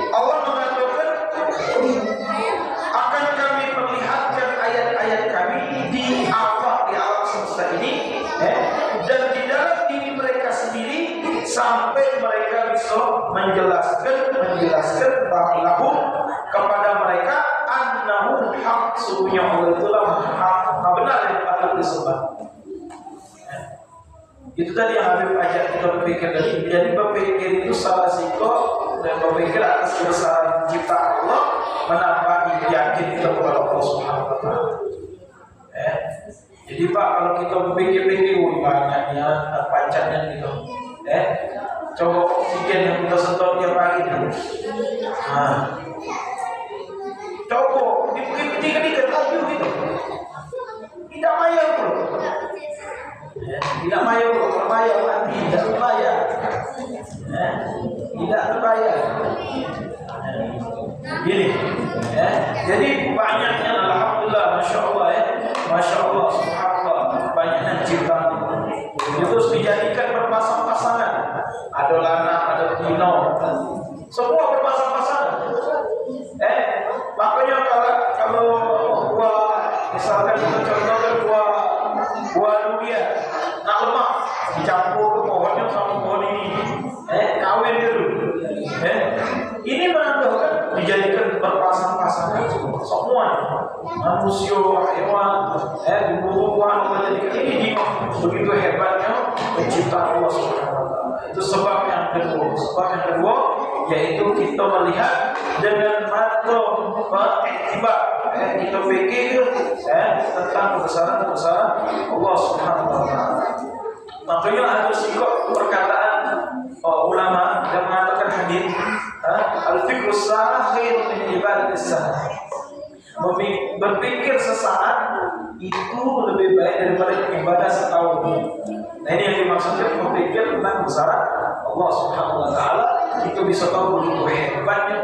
Allah mengatakan akan kami perlihatkan ayat-ayat kami di afaq, di alam semesta ini, dan di dalam diri mereka sendiri sampai mereka bisa menjelaskan bahwa kepada mereka annahum haq, sesungguhnya Allah itulah hak, benar yang patut disembah. Itu tadi yang Habib ajak kita berpikir tadi. Jadi berpikir itu salah satu, dan berpikir atas kebesaran cipta Allah menambah yakin kita kepada Allah Subhanahu wa taala. Jadi Pak, kalau kita berpikir-pikir banyaknya pancatnya gitu. Coba oksigen yang kita sentuh tiap hari itu. Coba dikit-dikit lagi gitu. Tidak maya bro. Tidak maya bro. Kalau maya mati, tidak terbayar. Tidak terbayar. Gini. Jadi banyaknya alhamdulillah, masya Allah masya Allah, subhanallah, banyaknya ciptaan itu terus dijadikan berpasang-pasangan. Ada lana, ada pino, semua berpasang-pasangan. Makanya kalau buah, misalkan kita contohkan buah durian, nak lemak dicampur ke pohonnya sama pohon ini, kawin dulu. Ini menandakan dijadikan berpasang-pasangan semua manusia, hewan, tumbuh-tumbuhan menjadikan ini begitu hebatnya penciptaan Allah Subhanahu wa taala. Itu sebab yang kedua. Sebab yang kedua yaitu kita melihat dengan mata tiba kita pikir tentang kebesaran Allah Subhanahu wa taala. Makanya ada sikap perkataan ulama yang mengatakan hadis al-fikru sah khairun min ibadatis sah. Berpikir sesaat itu lebih baik daripada ibadah setahun. Nah ini yang dimaksudkan berpikir tentang kebesaran Allah Subhanahu wa taala. Kita bisa tahu begitu hebatnya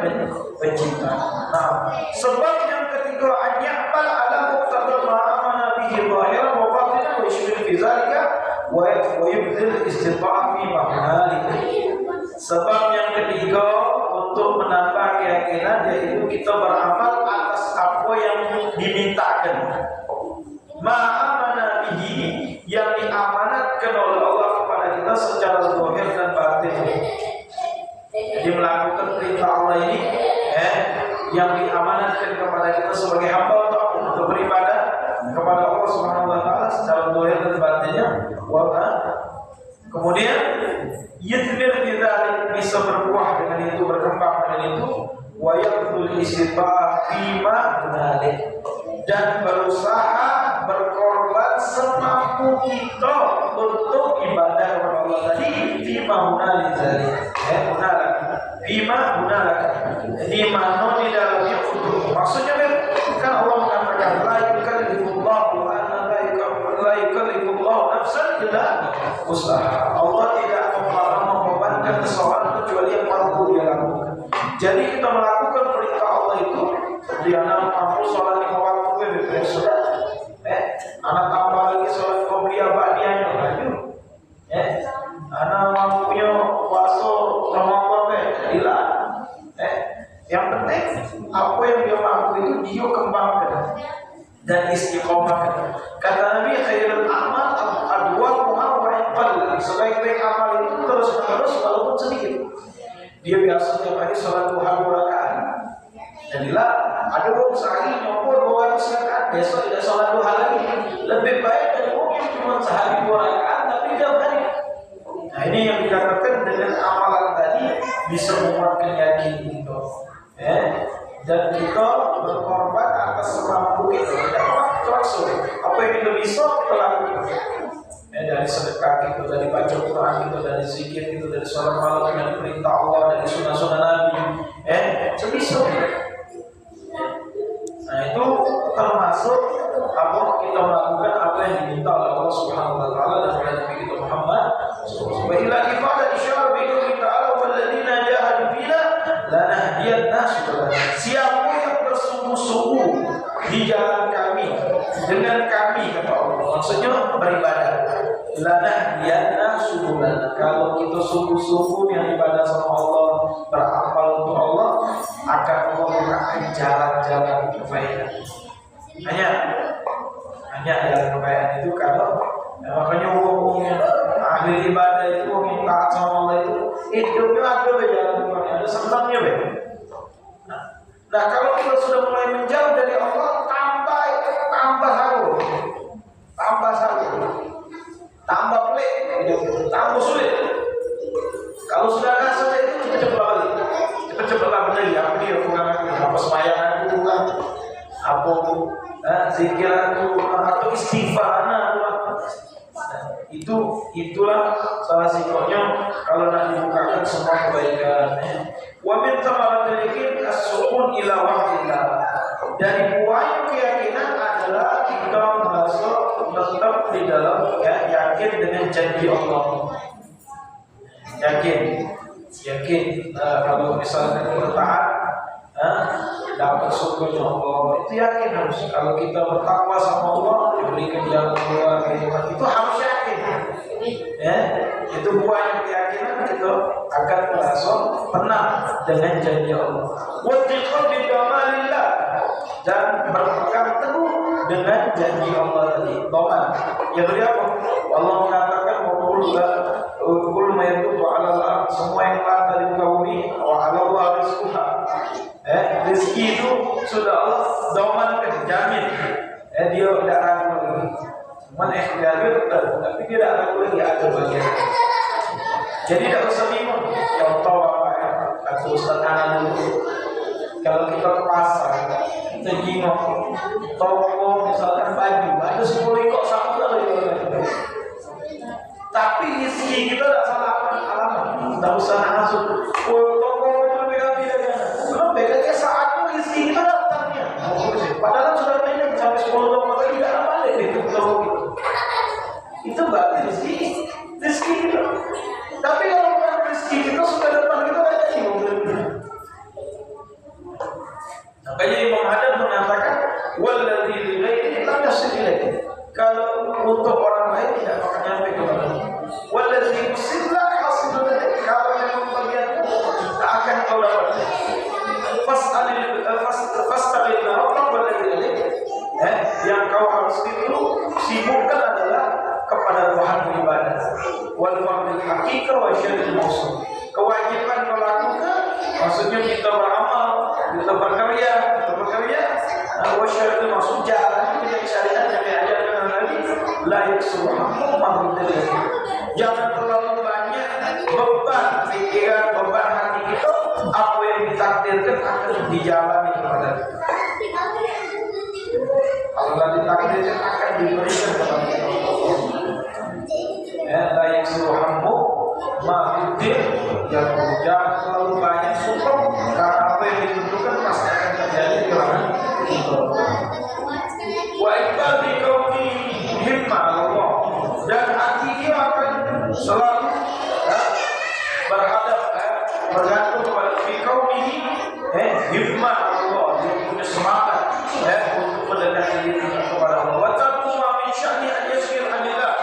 pencipta. Nah, sebab yang ketiga anyaqbal ala muqtada ma amana bihi zahiran wa batinan wa yushbih fi zalika wa yubdil istita'a fi mahnalik. Sebab yang ketiga untuk menambah keyakinan yaitu kita beramal atas apa yang dimintakan. Ma'amana bihi, yang diamanatkan oleh Allah kepada kita secara zahir dan batin. Jadi melakukan perintah Allah ini yang diamanatkan kepada kita sebagai hamba untuk beribadah kepada Allah Subhanahu wa taala secara zahir dan batinnya. Kemudian yadmir bidzalik, bisa berbuah dengan itu, berkembang dengan itu, wa yaqtul istita'a fima dzalik, dan berusaha berkorban semampu kita untuk ibadah kepada Allah tadi fima dzalik. Fima dzalik. Di mana di dalamnya untuk, maksudnya kan Allah mengatakan la yukallifullahu nafsan illa usaha. Allah tidak membebankan seseorang kecuali yang mampu dia lakukan. Jadi kita melakukan perintah Allah itu, dia mampu sholat 5 waktu sudah. Anak tambah lagi sholat qobliyah ba'diyahnya lanjut. Anak mampunya mengumpamakan. Kata Nabi, khairul a'mal adwamuha wa iqall. Sebaik-baik amal itu terus-menerus walaupun sedikit. Dia biasa tiap hari salat duha 2 rakaat. Jadilah ada orang sehari nyopor 200 rakaat, besok tidak salat duha lagi. Lebih baik dari orang yang cuma sehari 2 rakaat tapi tiap hari. Nah ini yang dikatakan dengan amalan tadi bisa menguatkan yakin itu. Dan kita berkorban atas semampu kita. Tidak maksa. Apa yang kita bisa kita lakukan. Dari sedekah kita, dari baca Quran kita, dari zikir kita, dari sholat malam, dari perintah Allah, dari sunnah-sunnah Nabi. Sebisa. Nah itu termasuk apa kita melakukan apa yang diminta oleh Allah Subhanahu wa taala dan oleh Nabi kita Muhammad. Wa ila ifadah isyara bi qouli ta'ala walladzina jahadu fina lanahdiyannahum subulana. Siapa yang bersungguh-sungguh di jalan kami dengan kami kata Allah. Maksudnya beribadah. Lanahdiyannahum subulana. Kalau kita sungguh-sungguh yang ibadah sama Allah, beramal untuk Allah, akan Allah bukakan jalan-jalan kebaikan. Hanya jalan kebaikan itu kalau makanya umumnya ahli ibadah itu orang taat sama Allah itu hidupnya ada jalan kebaikan, ada senangnya be. Nah kalau kita sudah mulai menjauh dari Allah, tambah haru, tambah sakit, tambah pelik, tambah sulit. Kalau sudah rasa itu cepet-cepetlah benar ya, apa dia bukan apa sembahyang aku bukan apa zikir aku atau istighfar itulah salah satunya kalau nak dibukakan semua kebaikan. Wa min thamaratil yakin as-sukun ila wahidillah. Dari buah keyakinan adalah kita merasa tetap di dalam yakin dengan janji Allah. Yakin kalau misalnya kita taat dapat surga Allah, itu yakin harus. Kalau kita bertakwa sama Allah diberikan jalan keluar itu harus yakin. Itu buah keyakinan kita akan merasa tenang dengan janji Allah. Wattiqul bidamalillah, dan berpegang teguh dengan janji Allah tadi. Doman. Yang kedua apa? Allah mengatakan Qul ma yatubu 'alal ard, semua yang mata di muka bumi wa 'ala Allah rizquha. Rezeki itu sudah Allah domankan, jamin. Dia tidak ragu lagi. Cuman ikhtiar tapi dia tidak ragu lagi ada bagian. Jadi tidak usah bingung. Contoh apa ya? Aku Ustaz Ana dulu. Kalau kita ke pasar, kita jingok toko misalkan baju, ada 10 kok sama lagi. Tapi rezeki kita tidak salah alamat. Tidak usah masuk. Toko itu beda-beda. Belum beda saatnya rezeki kita datangnya. Padahal sudah banyak sampai 10 toko lagi tidak balik di toko itu. Itu berarti rezeki kita. Tapi kalau bukan rezeki kita sudah depan kita aja sih mobil. Makanya Imam Haddad mengatakan walladzi li ghairihi lam yasil ilaihi. Kalau untuk orang lain tidak akan nyampe kepada walladzi yusilla hasilun ilaihi. Kalau memang bagianmu tak akan kau dapat. Fastaqil rabbak walladzi ilaihi. Yang kau harus itu sibukkan adalah kepada Tuhan ibadah. Wal fardul haqiqah wa syar'il mawsul. Kewajiban kau lakukan, maksudnya kita beramal, kita berkarya, wa syar'il mawsul, jalan kita syariat yang diajarkan Nabi, la yaksuruhu mahmudillah. Jangan terlalu banyak beban pikiran, beban hati kita, apa yang ditakdirkan akan dijalani kepada kita. Allah ditakdirkan akan diberikan kepada kita. La yaksuruhu mahmudillah. Jangan terlalu banyak support, karena apa yang ditentukan pasti akan terjadi di kalangan kita. Wa iqbal bi kauni himma Allah, dan hati dia akan selalu berhadap bergantung kepada bi kauni himma Allah. Dia punya semangat untuk mendekati diri kepada Allah. Wa taquma min sya'ni an yasir anillah.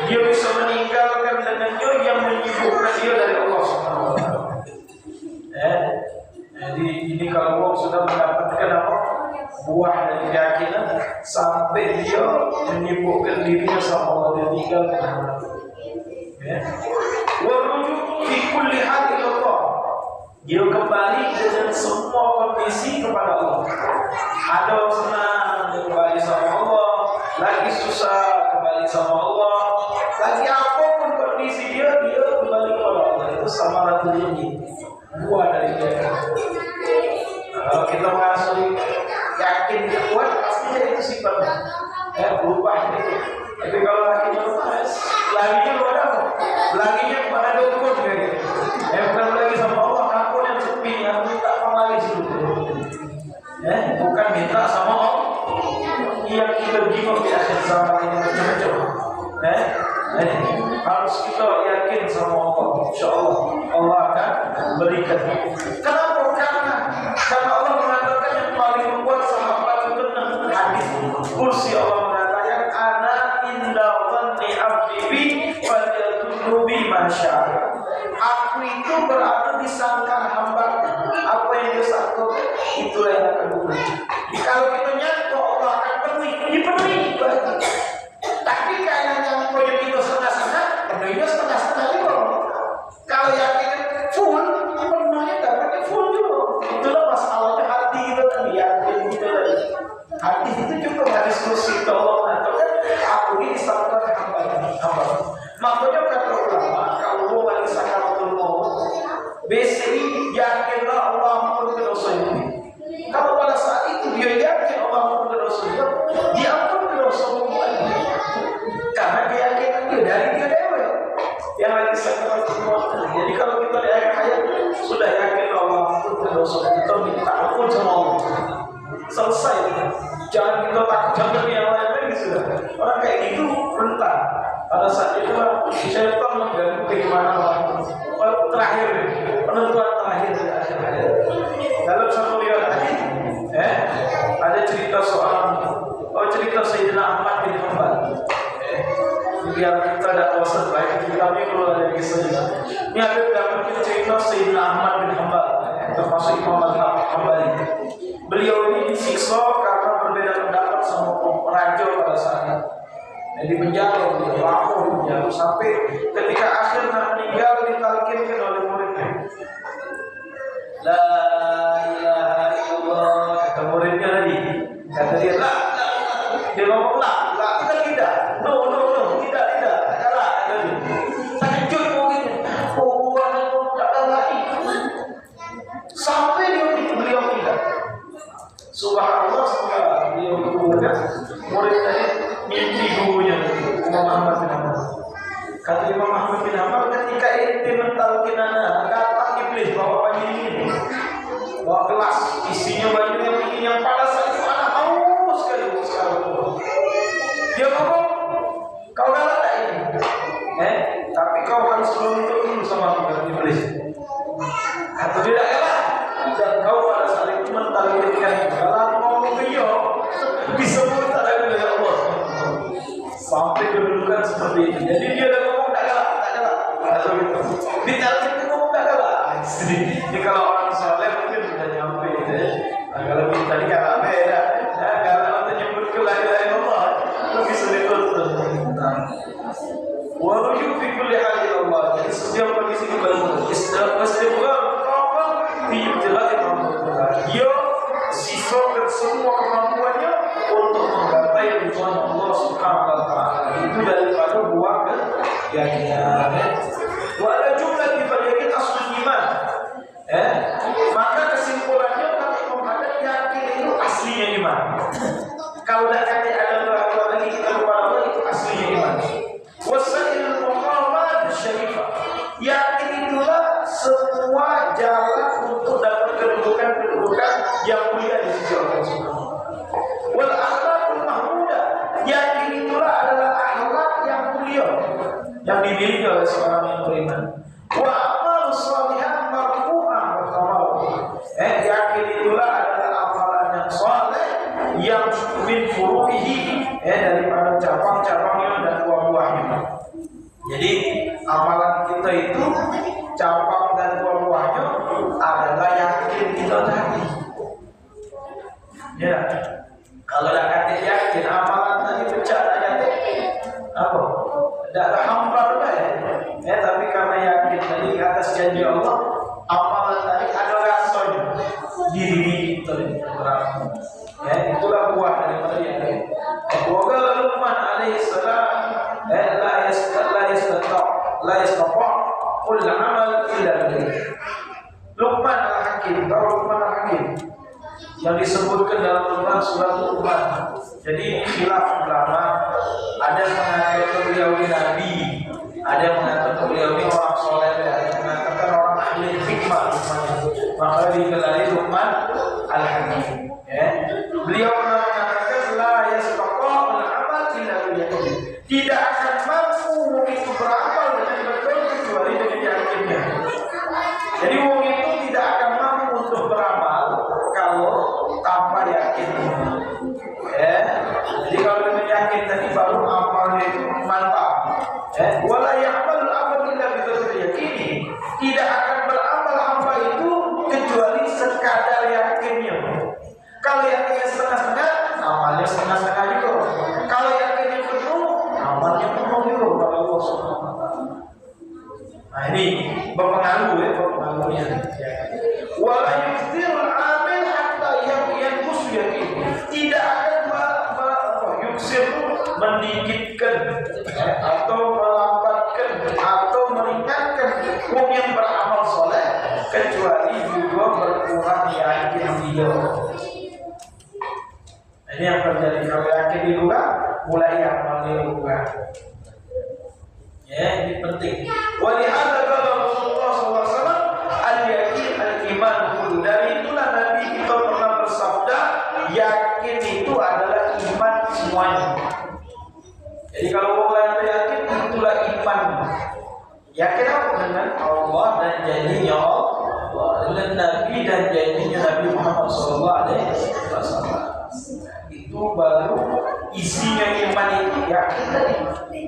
Dia bisa meninggalkan dengannya yang menyibukkan dia dari Allah Subhanahu wa taala. Jadi ini kalau orang sudah mendapatkan apa? buah dari keyakinan sampai dia menyibukkan dirinya sama Allah, dia tinggal ya. Warujuk fi kulli hal ila Allah, dia kembali dengan semua kondisi kepada Allah. Ada senang dia kembali sama Allah, lagi susah kembali sama Allah, lagi apapun kondisi dia kembali kepada Allah. Itu samaratul yakin, buah dari keyakinan. Kalau kita masih yakin kuat, pasti itu sifatnya berubah gitu. Tapi kalau lagi lepas, laginya kepada apa? Laginya kepada dukun gitu. Bukan lagi sama Allah, aku yang sepi, yang minta kembali dulu. Bukan minta sama Allah yang kita bingung di akhir zaman ini macam-macam. Harus kita yakin sama Allah. Insya Allah Allah akan berikan. Kenapa? Karena Allah mengatakan yang paling kuat sahabat itu tenang hadis kursi. Allah mengatakan ana inda dhanni abdi bi falyadhunnu bi ma syaa. Aku itu berada di sangkaan hamba, apa yang dia sangka itulah yang akan terjadi. Kalau kita nyangka Allah akan dipenuhi. Tapi karena nyangkanya kita setengah-setengah, penuhnya setengah-setengah juga. Kalau yakin full, penuhnya dapatnya full juga. Itulah masalahnya hati kita tadi, yakin kita tadi. Hati itu juga nggak diskusi Allah mengatakan aku ini sangkaan hamba. Makanya kata ulama, kalau mau balik sakaratul maut, BCI yakinlah Allah ampun dosa ini. Kalau pada saat itu dia yakin Allah ampun dosa ini, dia ampun dosa ini. Karena dia yakin dia dari dia dewa yang lagi sakaratul maut. Jadi kalau kita lihat ayat sudah yakin Allah ampun dosa, kita minta ampun sama Allah. Selesai. Jangan kita takut yang lain lagi sudah. Orang kayak gitu rentan. Pada saat itu syaitan mengganggu keimanan orang. Terakhir penentuan terakhir di akhir hayat. Dalam satu riwayat hadis, ada cerita cerita Sayyidina Ahmad bin Hanbal. Biar kita ada wawasan baik, kami perlu ada kisahnya. Ini ada dapat cerita Sayyidina Ahmad bin Hanbal, termasuk Imam Al-Hambali. Beliau ini disiksa karena berbeda pendapat sama raja pada saat itu. Di penjara, lama di penjara sampai ketika akhirnya meninggal ditalkinkan oleh muridnya. La ilaha illallah, kata muridnya tadi. Kata dia la, dia ngomong la, kita tidak. No, tidak. Kalah tadi. Terkejut mungkin. Tak ada lagi. Sampai beliau tidak. Subhanallah, semoga beliau kemudian murid tadi mimpi gurunya Imam Ahmad bin Hanbal. Kata Imam Ahmad bin Hanbal, ketika ente mentalkin anak, datang iblis bawa baju ini, bawa gelas, isinya baju yang pada saat itu anak haus sekali sekarang. Dia ngomong, kau galak tak ini? Tapi kau harus menuntut dulu sama aku, iblis. Kata dia tak galak, dan kau pada saat itu mentalkinkan galak ngomong dia bisa bertanya kepada Allah. Sampai kedudukan seperti ini. Jadi dia dah ngomong tak galak. Dia tak ngomong tak galak. Jadi kalau orang soleh mungkin sudah nyampe. Kalau kita tadi galak beda. Kalau kita nyebut ke la ilaha illallah, lebih sulit betul. Warujuk fi kulli hal ila Allah. Jadi setiap kondisi kita istighfar fi ibtila'i Allah. Dia siswakan semua kemampuannya untuk menggapai tujuan Allah Subhanahu wa taala. Itu daripada buah keyakinan. Wa ala jumlah yakin aslul iman. Maka kesimpulannya kalau menghadap yakin itu aslinya iman. Kalau tidak ada keraguan lagi kita kepada Allah, itu aslinya iman. Wasailul muqamat syarifah. Yakin itulah semua jalan untuk dapat kedudukan yang mulia di sisi Allah Subhanahu. Wal akhlaqul mahmudah, yakin itulah adalah akhlak yang mulia yang dimiliki oleh seorang yang beriman. Wa amal salihah marfu'ah wa kamal. Yakin itulah adalah amalan yang saleh yang min furu'ihi, daripada cabang-cabangnya dan buah-buahnya. Jadi amalan kita itu cabang dan buah-buahnya adalah yakin kita tadi. Ya. Kalau dah kata yakin amalan tadi pecah tak kata apa? Tak ada hampa ya. Tapi karena yakin tadi atas janji Allah, amalan tadi ada rasanya diri kita beramal. Ya, itulah buah daripada yakin. Wa qala Luqman alaihi salam la yastata qul amal illa billah. Luqman al-Hakim, tahu Luqman al-Hakim yang disebutkan dalam Quran surat Luqman. Jadi ini khilaf ulama, ada yang mengatakan beliau ini nabi, ada yang mengatakan beliau ini orang soleh, ada yang mengatakan orang ahli hikmah. Maka digelari Luqman al-Hakim. Ya. Beliau pernah mengatakan la yastata al-amal illa billah. Tidak akan mampu itu beramal dengan betul kecuali dengan yakinnya. Jadi wong itu tidak akan mampu untuk beramal kalau tanpa yakin. Ya. Jadi kalau dengan yakin tadi baru amal itu mantap. Wala ya'malul amal illa bidhikri. Tidak akan beramal hamba itu kecuali sekadar yakinnya. Kalau yakinnya setengah-setengah, amalnya setengah-setengah juga. Kalau yakinnya penuh, amalnya penuh juga kepada Allah Subhanahu wa taala. Nah, ini berpengaruh ya, berpengaruhnya. Wala yuftirul amil hatta yanqus yakin. Tidak akan yuksir mendikitkan atau melambatkan atau meringankan hukum yang beramal soleh kecuali juga berkurang yakin dia. Ini yang terjadi kalau yakin juga mulai amal juga. Ya, ini penting. Walihada kata Rasulullah SAW, al-yakin al-iman kullu. Dari itulah Nabi kita pernah bersabda, yakin itu adalah iman semuanya. Jadi kalau orang yakin, itulah iman. Yakin apa? Dengan Allah dan janjinya Allah, dengan Nabi dan janjinya Nabi Muhammad SAW. Itu baru isinya iman itu yakin tadi.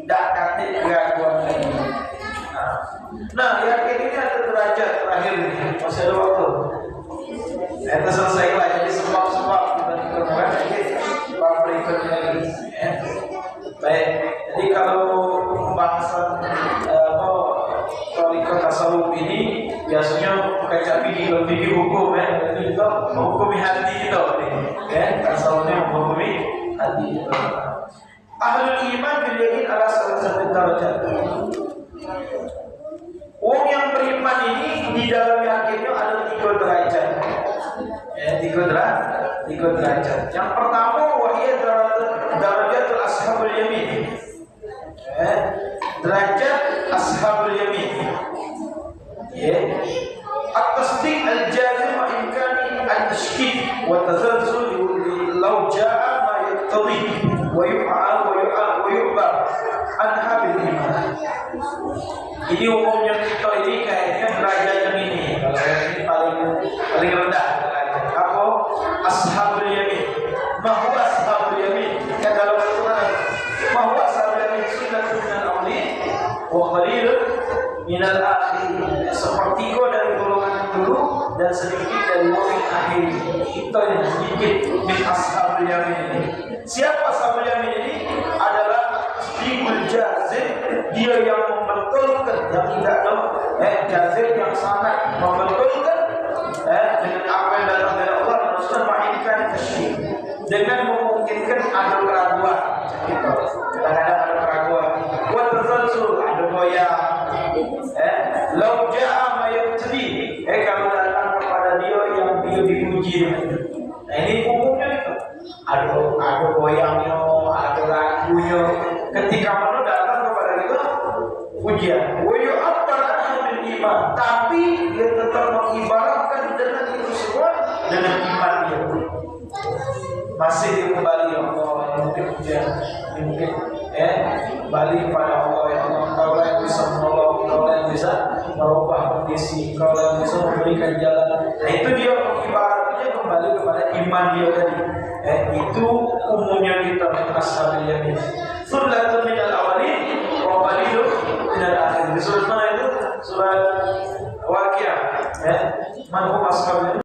Tak kata keraguan lagi. Nah, yakin ini ada derajat terakhir ini. Masih ada waktu. Kita selesai lah. Jadi sebab-sebab kita dikemukakan lagi. Sebab berikutnya lagi. Baik. Jadi kalau pembahasan Toriko tasawuf ini biasanya kaca fikih hukum itu juga menghukumi hati kita. Tasawufnya menghukumi hati kita. Ahlul iman bil yakin ala salah satu derajat. Orang yang beriman ini di dalam yakinnya ada 3 derajat. Tiga derajat. Yang pertama wahia darajatul ashabul yamin. Derajat ashabul yamin. At-tasdiq al-jazim wa imkani at-tashkik wa tazalzul law jaa ma yaqtadi wa yuf'al wa yu'bar an habil iman. Jadi umumnya kita ini kayaknya derajat yang ini. Kalau yang ini paling rendah derajat. Apa? Ashabul yamin. Mahu ashabul yamin. Kan dalam Al-Quran. Mahu ashabul yamin sunnatun minal awliin wa qalilun minal akhirin. Sepertiga dari golongan yang dulu dan sedikit dari golongan akhir. Kita yang sedikit min ashabul yamin ini. Siapa ashabul yamin ini? Adalah tasdiqul jazim, dia yang membetulkan, yang tidak jazim yang sangat membetulkan dengan apa yang datang dari Allah dan Rasul, ma'inkan tasyrik, dengan memungkinkan ada keraguan. Kadang-kadang ada keraguan. Wa tazalzul, ada goyang. Lau ja'a ma yaqtadi, kalau datang kepada dia yang dia dipuji. Nah, ini umumnya itu. Ada goyangnya, ada ragunya. Ketika mana datang kepada kita pujian, woyo apa bil iman, tapi dia tetap mengibaratkan dengan itu semua dengan iman dia. Masih dia kembali Allah, mungkin pujian, mungkin balik pada Allah yang Allah. Kau yang bisa menolong, kau yang bisa merubah kondisi, kau yang bisa memberikan jalan. Nah, itu dia ibaratnya kembali kepada iman dia tadi. Itu umumnya kita ashabul yamin. Sunnatun minal awwalin wa qalilun minal akhirin. Surat mana itu? Surat Waqiah. Man hum ashabul